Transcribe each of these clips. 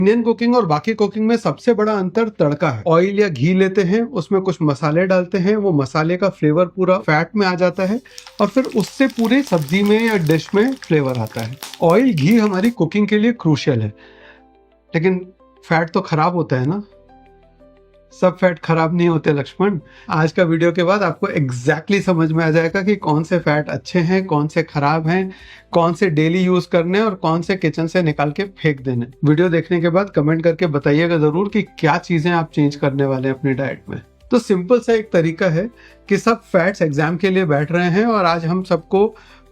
Indian cooking और बाकी cooking में सबसे बड़ा अंतर तड़का है। ऑयल या घी लेते हैं, उसमें कुछ मसाले डालते हैं, वो मसाले का फ्लेवर पूरा फैट में आ जाता है और फिर उससे पूरी सब्जी में या डिश में फ्लेवर आता है। ऑयल घी हमारी कुकिंग के लिए क्रूशियल है, लेकिन फैट तो खराब होता है ना। सब फैट खराब नहीं होते लक्ष्मण। आज का वीडियो के बाद आपको एग्जैक्टली समझ में आ जाएगा कि कौन से फैट अच्छे हैं, कौन से खराब हैं, कौन से डेली यूज करने और कौन से किचन से निकाल के फेंक देने। वीडियो देखने के बाद कमेंट करके बताइएगा जरूर कि क्या चीजें आप चेंज करने वाले हैं अपनी डाइट में। तो सिंपल सा एक तरीका है कि सब फैट्स एग्जाम के लिए बैठ रहे हैं और आज हम सबको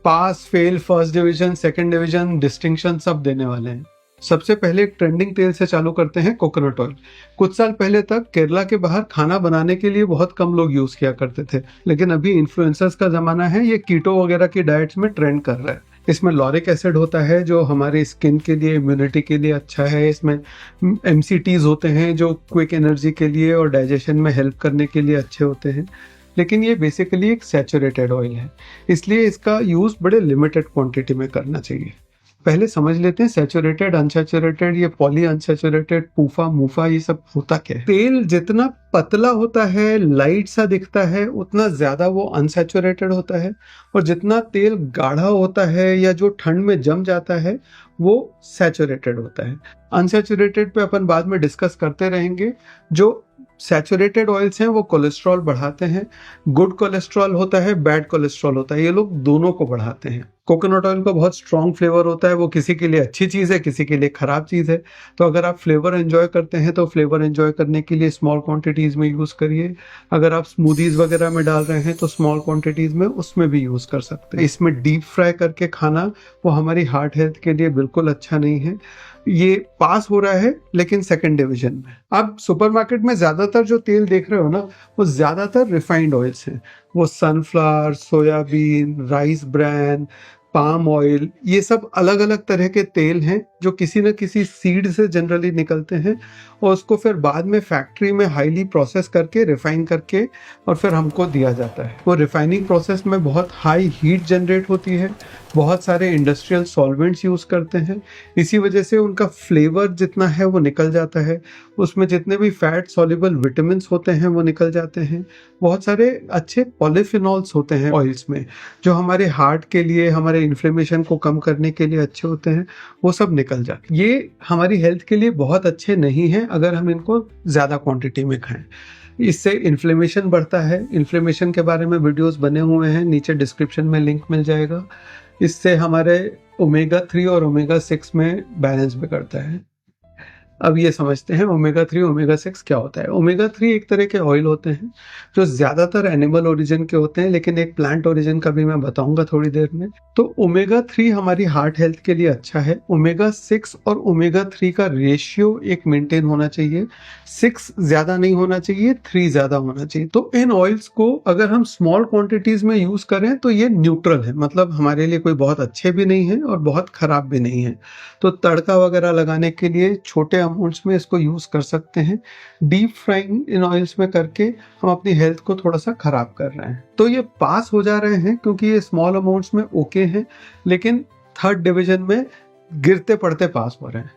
pass fail, first division, second division, distinction सब देने वाले हैं। सबसे पहले एक ट्रेंडिंग तेल से चालू करते हैं, कोकोनट ऑयल। कुछ साल पहले तक केरला के बाहर खाना बनाने के लिए बहुत कम लोग यूज किया करते थे, लेकिन अभी इन्फ्लुएंसर्स का जमाना है, ये कीटो वगैरह की डाइट्स में ट्रेंड कर रहा है। इसमें लॉरिक एसिड होता है जो हमारी स्किन के लिए, इम्यूनिटी के लिए अच्छा है। इसमें MCTs होते हैं जो क्विक एनर्जी के लिए और डाइजेशन में हेल्प करने के लिए अच्छे होते हैं, लेकिन ये बेसिकली एक सैचुरेटेड ऑयल है, इसलिए इसका यूज बड़े लिमिटेड क्वांटिटी में करना चाहिए। पहले समझ लेते हैं सैचुरेटेड, अनसैचुरेटेड, ये पॉली अनसैचुरेटेड, पूफा मूफा, ये सब होता क्या है। तेल जितना पतला होता है, लाइट सा दिखता है, उतना ज्यादा वो अनसैचुरेटेड होता है, और जितना तेल गाढ़ा होता है या जो ठंड में जम जाता है वो सैचुरेटेड होता है। अनसैचुरेटेड पे अपन बाद में डिस्कस करते रहेंगे। जो सैचुरेटेड ऑयल्स हैं वो कोलेस्ट्रॉल बढ़ाते हैं। गुड कोलेस्ट्रॉल होता है, बैड कोलेस्ट्रॉल होता है, ये लोग दोनों को बढ़ाते हैं। कोकोनट ऑयल का बहुत स्ट्रॉन्ग फ्लेवर होता है, वो किसी के लिए अच्छी चीज़ है, किसी के लिए खराब चीज़ है। तो अगर आप फ्लेवर एंजॉय करते हैं तो फ्लेवर एंजॉय करने के लिए स्मॉल क्वांटिटीज़ में यूज़ करिए। अगर आप स्मूदीज़ वगैरह में डाल रहे हैं तो स्मॉल क्वांटिटीज़ में उसमें भी यूज़ कर सकते हैं। इसमें डीप फ्राई करके खाना वो हमारी हार्ट हेल्थ के लिए बिल्कुल अच्छा नहीं है। ये पास हो रहा है लेकिन सेकंड डिवीजन में। आप सुपरमार्केट में ज्यादातर जो तेल देख रहे हो ना, वो ज्यादातर रिफाइंड ऑयल्स हैं। वो sunflower, soybean, rice bran, palm oil, ये सब अलग अलग तरह के तेल हैं जो किसी न किसी सीड से जनरली निकलते हैं और उसको फिर बाद में फैक्ट्री में हाईली प्रोसेस करके, रिफाइन करके और फिर हमको दिया जाता है। वो रिफाइनिंग प्रोसेस में बहुत हाई हीट जनरेट होती है, बहुत सारे इंडस्ट्रियल सॉल्वेंट्स यूज करते हैं, इसी वजह से उनका फ्लेवर जितना है वो निकल जाता है। उसमें जितने भी फैट सॉल्युबल विटामिन्स होते हैं वो निकल जाते हैं। बहुत सारे अच्छे पॉलीफिनॉल्स होते हैं ऑयल्स में जो हमारे हार्ट के लिए, हमारे इन्फ्लेमेशन को कम करने के लिए अच्छे होते हैं, वो सब निकल जाते हैं। ये हमारी हेल्थ के लिए बहुत अच्छे नहीं हैं अगर हम इनको ज़्यादा क्वांटिटी में खाएं। इससे इन्फ्लेमेशन बढ़ता है। इन्फ्लेमेशन के बारे में वीडियोस बने हुए हैं, नीचे डिस्क्रिप्शन में लिंक मिल जाएगा। इससे हमारे ओमेगा 3 और ओमेगा 6 में बैलेंस बिगड़ता है। अब ये समझते हैं ओमेगा 3 ओमेगा 6 क्या होता है। ओमेगा 3 एक तरह के ऑयल होते हैं जो ज्यादातर एनिमल ओरिजिन के होते हैं, लेकिन एक प्लांट ओरिजिन का भी मैं बताऊंगा थोड़ी देर में। तो ओमेगा 3 हमारी हार्ट हेल्थ के लिए अच्छा है। ओमेगा 6 और ओमेगा 3 का रेशियो एक मेंटेन होना चाहिए। 6 ज्यादा नहीं होना चाहिए, 3 ज्यादा होना चाहिए। तो इन ऑयल्स को अगर हम स्मॉल क्वांटिटीज में यूज करें तो ये न्यूट्रल है, मतलब हमारे लिए कोई बहुत अच्छे भी नहीं है और बहुत खराब भी नहीं है। तो तड़का वगैरह लगाने के लिए छोटे अमाउंट्स में इसको यूज कर सकते हैं। डीप फ्राइंग इन ऑयल्स में करके हम अपनी हेल्थ को थोड़ा सा खराब कर रहे हैं। तो ये पास हो जा रहे हैं क्योंकि ये स्मॉल अमाउंट्स में ओके हैं, लेकिन थर्ड डिवीजन में गिरते पड़ते पास हो रहे हैं।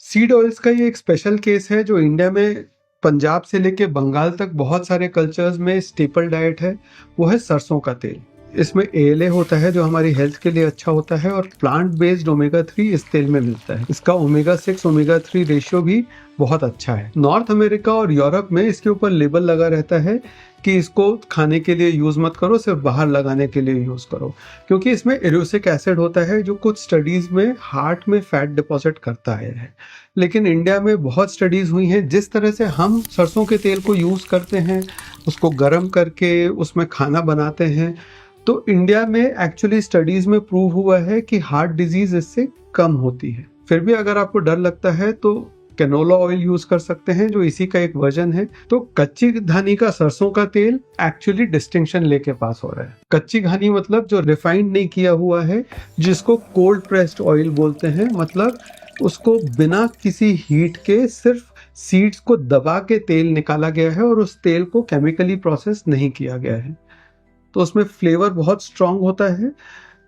सीड ऑयल्स का ये एक स्पेशल केस है जो इंडिया में पंजाब से लेके बंगाल तक बहुत सारे कल्चर्स में स्टेपल डाइट है। वो है सरसों का तेल। इसमें ALA होता है जो हमारी हेल्थ के लिए अच्छा होता है, और प्लांट बेस्ड ओमेगा 3 इस तेल में मिलता है। इसका ओमेगा 6 ओमेगा 3 रेशियो भी बहुत अच्छा है। नॉर्थ अमेरिका और यूरोप में इसके ऊपर लेबल लगा रहता है कि इसको खाने के लिए यूज मत करो, सिर्फ बाहर लगाने के लिए यूज करो, क्योंकि इसमें एरोसिक एसिड होता है जो कुछ स्टडीज में हार्ट में फैट डिपॉजिट करता है। लेकिन इंडिया में बहुत स्टडीज हुई हैं, जिस तरह से हम सरसों के तेल को यूज करते हैं, उसको गर्म करके उसमें खाना बनाते हैं, तो इंडिया में एक्चुअली स्टडीज में प्रूव हुआ है कि हार्ट डिजीज इससे कम होती है। फिर भी अगर आपको डर लगता है तो कैनोला ऑयल यूज कर सकते हैं जो इसी का एक वर्जन है। तो कच्ची घानी का सरसों का तेल एक्चुअली डिस्टिंक्शन लेके पास हो रहा है। कच्ची घानी मतलब जो रिफाइंड नहीं किया हुआ है, जिसको कोल्ड प्रेस्ड ऑयल बोलते हैं, मतलब उसको बिना किसी हीट के सिर्फ सीड्स को दबा के तेल निकाला गया है और उस तेल को केमिकली प्रोसेस नहीं किया गया है। तो उसमें फ्लेवर बहुत स्ट्रांग होता है,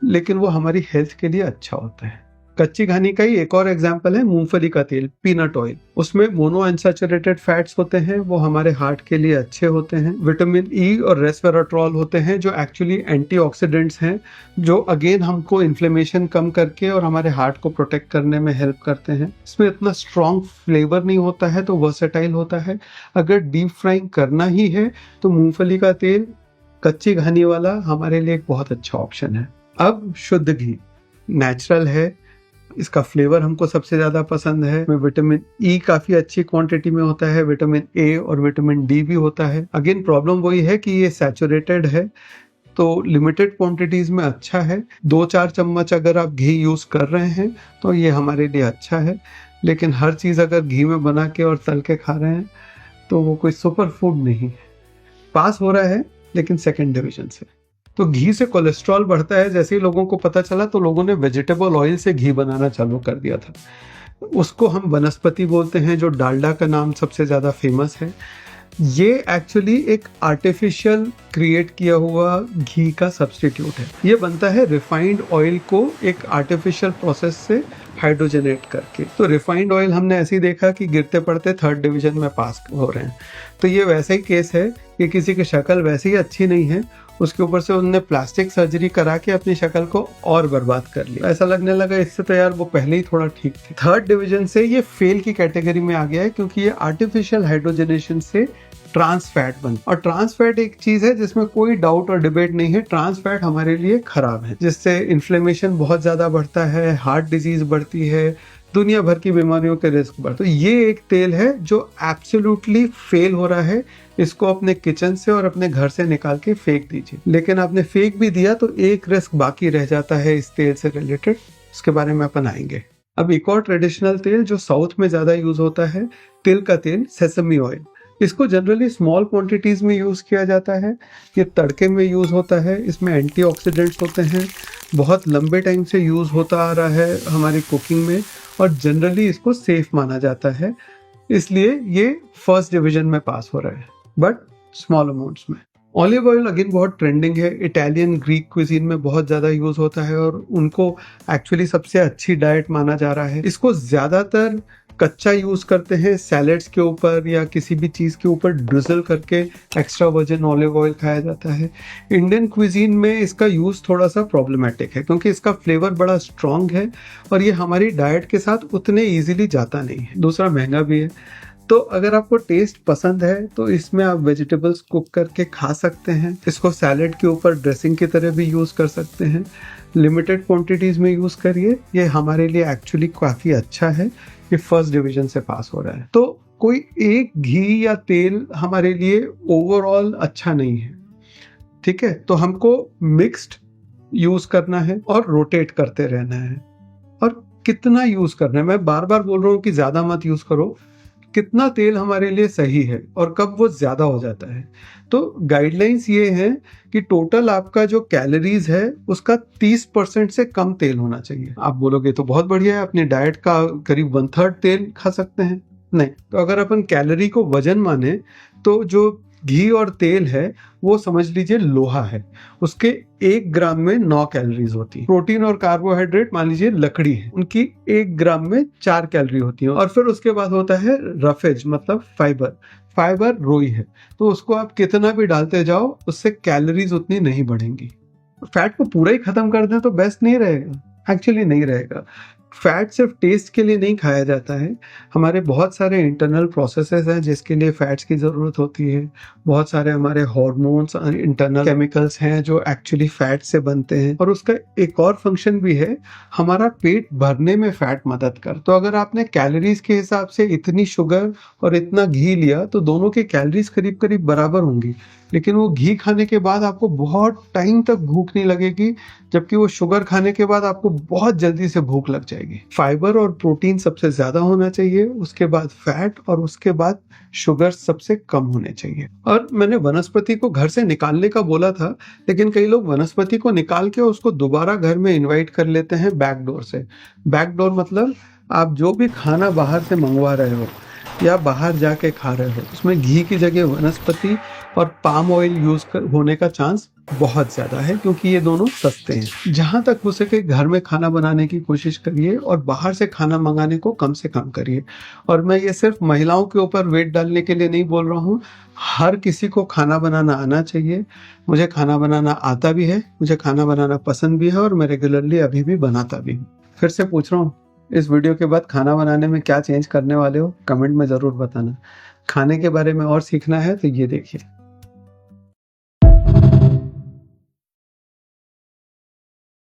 लेकिन वो हमारी हेल्थ के लिए अच्छा होता है। कच्ची घानी का ही एक और एग्जांपल है मूंगफली का तेल, पीनट ऑयल। उसमें मोनो अनसैचुरेटेड फैट्स होते हैं, वो हमारे हार्ट के लिए अच्छे होते हैं। विटामिन ई और रेस्वेराट्रॉल होते हैं जो एक्चुअली एंटीऑक्सीडेंट्स हैं, जो अगेन हमको इन्फ्लेमेशन कम करके और हमारे हार्ट को प्रोटेक्ट करने में हेल्प करते हैं। इसमें इतना स्ट्रॉन्ग फ्लेवर नहीं होता है तो वर्सेटाइल होता है। अगर डीप फ्राइंग करना ही है तो मूंगफली का तेल कच्ची घानी वाला हमारे लिए एक बहुत अच्छा ऑप्शन है। अब शुद्ध घी नेचुरल है, इसका फ्लेवर हमको सबसे ज्यादा पसंद है। विटामिन ई काफी अच्छी क्वांटिटी में होता है, विटामिन ए और विटामिन डी भी होता है। अगेन प्रॉब्लम वही है कि ये सैचुरेटेड है, तो लिमिटेड क्वांटिटीज में अच्छा है। 2-4 चम्मच अगर आप घी यूज कर रहे हैं तो ये हमारे लिए अच्छा है, लेकिन हर चीज अगर घी में बना के और तल के खा रहे हैं तो वो कोई सुपर फूड नहीं है। पास हो रहा है लेकिन सेकेंड डिवीजन से। तो घी से कोलेस्ट्रॉल बढ़ता है, जैसे ही लोगों को पता चला तो लोगों ने वेजिटेबल ऑयल से घी बनाना चालू कर दिया था। उसको हम वनस्पति बोलते हैं, जो डालडा का नाम सबसे ज़्यादा फेमस है। ये एक्चुअली एक आर्टिफिशियल क्रिएट किया हुआ घी का सब्स्टिट्यूट है। ये बनता है रिफाइंड ऑयल को एक आर्टिफिशियल प्रोसेस से हाइड्रोजनेट करके। तो रिफाइंड ऑयल हमने ऐसे ही देखा कि गिरते पड़ते थर्ड डिवीजन में पास हो रहे हैं। तो ये वैसा ही केस है कि किसी की शक्ल वैसे ही अच्छी नहीं है, उसके ऊपर से उन्होंने प्लास्टिक सर्जरी करा के अपनी शक्ल को और बर्बाद कर लिया। ऐसा लगने लगा इससे तो यार वो पहले ही थोड़ा ठीक थे। थर्ड डिवीजन से ये फेल की कैटेगरी में आ गया है, क्योंकि ये आर्टिफिशियल हाइड्रोजनेशन से ट्रांस फैट बन, और ट्रांस फैट एक चीज है जिसमें कोई डाउट और डिबेट नहीं है, ट्रांस फैट हमारे लिए खराब है, जिससे इन्फ्लेमेशन बहुत ज्यादा बढ़ता है, हार्ट डिजीज बढ़ती है, दुनिया भर की बीमारियों के रिस्क बढ़। तो ये एक तेल है जो एब्सोल्युटली फेल हो रहा है। इसको अपने किचन से और अपने घर से निकाल के फेंक दीजिए। लेकिन आपने फेंक भी दिया तो एक रिस्क बाकी रह जाता है इस तेल से रिलेटेड, उसके बारे में अपन आएंगे। अब एक और ट्रेडिशनल तेल जो साउथ में ज्यादा यूज होता है, तिल का तेल, सेसमी ऑयल। इसको जनरली स्मॉल क्वांटिटीज में यूज किया जाता है। ये तड़के में यूज होता है, इसमें एंटीऑक्सीडेंट्स होते हैं, बहुत लंबे टाइम से यूज होता आ रहा है हमारी कुकिंग में, और जनरली इसको सेफ माना जाता है, इसलिए ये फर्स्ट डिवीजन में पास हो रहा है, बट स्मॉल अमाउंट्स में। ऑलिव ऑयल अगेन बहुत ट्रेंडिंग है, इटालियन ग्रीक क्विजीन में बहुत ज्यादा यूज होता है और उनको एक्चुअली सबसे अच्छी डाइट माना जा रहा है। इसको ज्यादातर कच्चा यूज करते हैं सैलेड्स के ऊपर या किसी भी चीज के ऊपर ड्रिजल करके एक्स्ट्रा वर्जिन ऑलिव ऑयल खाया जाता है। इंडियन क्विजीन में इसका यूज थोड़ा सा प्रॉब्लमेटिक है, क्योंकि इसका फ्लेवर बड़ा स्ट्रॉन्ग है और ये हमारी डाइट के साथ उतने इजीली जाता नहीं है, दूसरा महंगा भी है। तो अगर आपको टेस्ट पसंद है तो इसमें आप वेजिटेबल्स कुक करके खा सकते हैं, इसको सैलेड के ऊपर ड्रेसिंग की तरह भी यूज कर सकते हैं। लिमिटेड क्वांटिटीज में यूज करिए, ये हमारे लिए एक्चुअली काफी अच्छा है। ये फर्स्ट डिवीजन से पास हो रहा है। तो कोई एक घी या तेल हमारे लिए ओवरऑल अच्छा नहीं है, ठीक है। तो हमको मिक्स्ड यूज करना है और रोटेट करते रहना है। और कितना यूज करना है, मैं बार बार बोल रहा हूँ कि ज्यादा मत यूज करो। कितना तेल हमारे लिए सही है और कब वो ज्यादा हो जाता है, तो गाइडलाइंस ये है कि टोटल आपका जो कैलोरीज है उसका 30% से कम तेल होना चाहिए। आप बोलोगे तो बहुत बढ़िया है, अपनी डाइट का करीब 1/3 तेल खा सकते हैं। नहीं, तो अगर अपन कैलोरी को वजन माने तो जो घी और तेल है वो समझ लीजिए लोहा है, उसके 1 ग्राम में 9 कैलोरीज होती है। प्रोटीन और कार्बोहाइड्रेट मान लीजिए लकड़ी है, उनकी 1 ग्राम में 4 कैलोरी होती है। और फिर उसके बाद होता है रफेज, मतलब फाइबर। फाइबर रोई है, तो उसको आप कितना भी डालते जाओ उससे कैलोरीज उतनी नहीं बढ़ेंगी। फैट को पूरा ही खत्म कर दें तो बेस्ट नहीं रहेगा, एक्चुअली नहीं रहेगा। फैट सिर्फ टेस्ट के लिए नहीं खाया जाता है, हमारे बहुत सारे इंटरनल प्रोसेसेस हैं जिसके लिए फैट्स की ज़रूरत होती है। बहुत सारे हमारे हार्मोन्स, इंटरनल केमिकल्स हैं जो एक्चुअली फैट से बनते हैं। और उसका एक और फंक्शन भी है, हमारा पेट भरने में फैट मदद कर। तो अगर आपने कैलोरीज के हिसाब से इतनी शुगर और इतना घी लिया तो दोनों के कैलोरीज करीब करीब बराबर होंगी, लेकिन वो घी खाने के बाद आपको बहुत टाइम तक भूख नहीं लगेगी, जबकि वो शुगर खाने के बाद आपको बहुत जल्दी से भूख लग जाएगी। फाइबर और प्रोटीन सबसे ज्यादा होना चाहिए, उसके बाद फैट, और उसके बाद शुगर सबसे कम होने चाहिए। और मैंने वनस्पति को घर से निकालने का बोला था, लेकिन कई लोग वनस्पति को निकाल के उसको दोबारा घर में इन्वाइट कर लेते हैं बैकडोर से। बैकडोर मतलब आप जो भी खाना बाहर से मंगवा रहे हो या बाहर जाके खा रहे हो, उसमें घी की जगह वनस्पति और पाम ऑयल यूज होने का चांस बहुत ज़्यादा है, क्योंकि ये दोनों सस्ते हैं। जहाँ तक हो सके घर में खाना बनाने की कोशिश करिए और बाहर से खाना मंगाने को कम से कम करिए। और मैं ये सिर्फ महिलाओं के ऊपर वेट डालने के लिए नहीं बोल रहा हूँ, हर किसी को खाना बनाना आना चाहिए। मुझे खाना बनाना आता भी है, मुझे खाना बनाना पसंद भी है और मैं रेगुलरली अभी भी बनाता भी हूँ। फिर से पूछ रहा हूँ, इस वीडियो के बाद खाना बनाने में क्या चेंज करने वाले हो, कमेंट में ज़रूर बताना। खाने के बारे में और सीखना है तो ये देखिए।